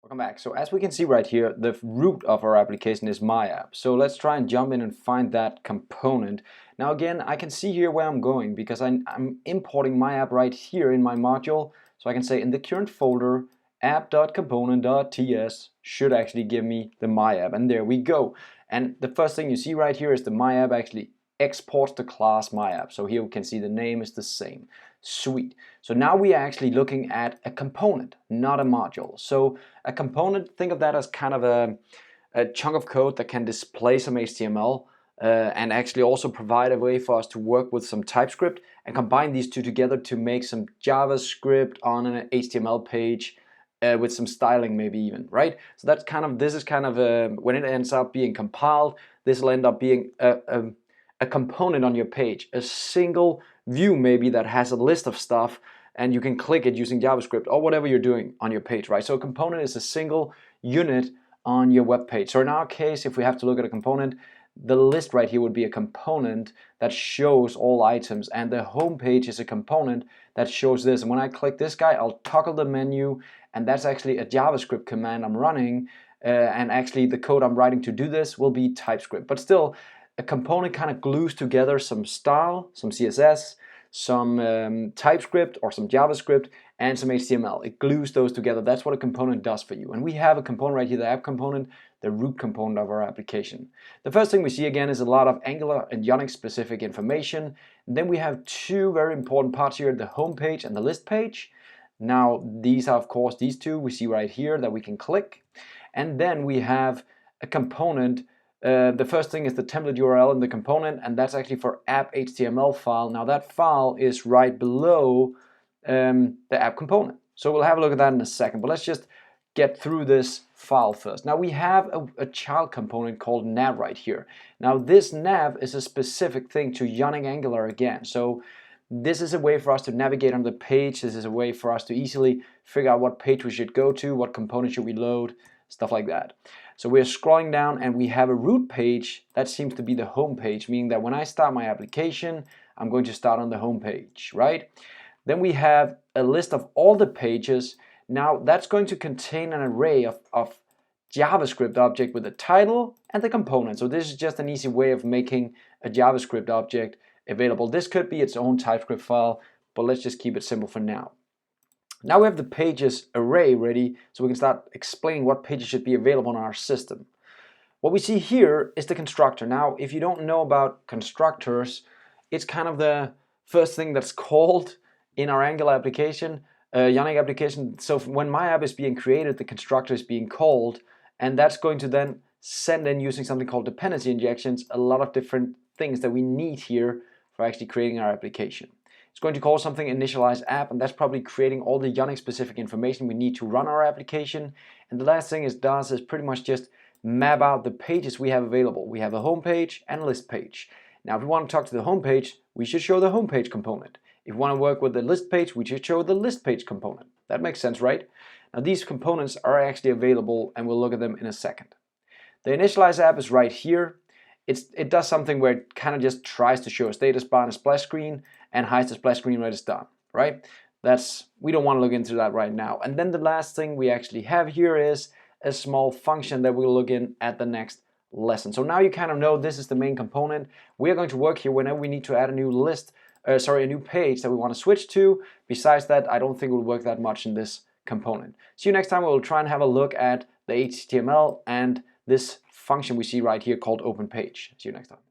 Welcome back. So as we can see right here, the root of our application is MyApp. So let's try and jump in and find that component. Now again, I can see here where I'm going because I'm importing MyApp right here in my module. So I can say in the current folder, app.component.ts should actually give me the MyApp, and there we go. And the first thing you see right here is the MyApp actually exports the class MyApp. So here we can see the name is the same. Sweet. So now we are actually looking at a component, not a module. So a component, think of that as kind of a chunk of code that can display some HTML and actually also provide a way for us to work with some TypeScript and combine these two together to make some JavaScript on an HTML page with some styling maybe even, right? So that's kind of, this is kind of when it ends up being compiled, this will end up being a component on your page, a single view maybe that has a list of stuff and you can click it using JavaScript or whatever you're doing on your page, right? So a component is a single unit on your web page. So in our case, if we have to look at a component, the list right here would be a component that shows all items, and the home page is a component that shows this. And when I click this guy, I'll toggle the menu, and that's actually a JavaScript command I'm running, and actually the code I'm writing to do this will be TypeScript. But still, a component kind of glues together some style, some CSS, some TypeScript or some JavaScript, and some HTML. It glues those together. That's what a component does for you. And we have a component right here, the app component, the root component of our application. The first thing we see again is a lot of Angular and Ionic specific information. And then we have two very important parts here, the home page and the list page. Now these are of course these two we see right here that we can click. And then we have a component. The first thing is the template URL in the component, and that's actually for app HTML file. Now that file is right below the app component. So we'll have a look at that in a second, but let's just get through this file first. Now we have a child component called nav right here. Now this nav is a specific thing to Ionic Angular again. So this is a way for us to navigate on the page. This is a way for us to easily figure out what page we should go to, what component should we load, stuff like that. So we're scrolling down and we have a root page that seems to be the home page, meaning that when I start my application, I'm going to start on the home page, right? Then we have a list of all the pages. Now that's going to contain an array of JavaScript object with the title and the component. So this is just an easy way of making a JavaScript object available. This could be its own TypeScript file, but let's just keep it simple for now. Now we have the pages array ready, so we can start explaining what pages should be available in our system. What we see here is the constructor. Now, if you don't know about constructors, it's kind of the first thing that's called in our Angular application, Ionic application. So when MyApp is being created, the constructor is being called, and that's going to then send in using something called dependency injections, a lot of different things that we need here for actually creating our application. It's going to call something initialize app, and that's probably creating all the Ionic specific information we need to run our application. And the last thing it does is pretty much just map out the pages we have available. We have a home page and a list page. Now if we want to talk to the home page, we should show the home page component. If we want to work with the list page, we should show the list page component. That makes sense, right? Now these components are actually available, and we'll look at them in a second. The initialize app is right here. It does something where it kind of just tries to show a status bar and a splash screen and hides the splash screen when it's done, right? We don't want to look into that right now. And then the last thing we actually have here is a small function that we'll look in at the next lesson. So now you kind of know this is the main component. We are going to work here whenever we need to add a new a new page that we want to switch to. Besides that, I don't think it will work that much in this component. See you next time. We'll try and have a look at the HTML and this function we see right here called open page. See you next time.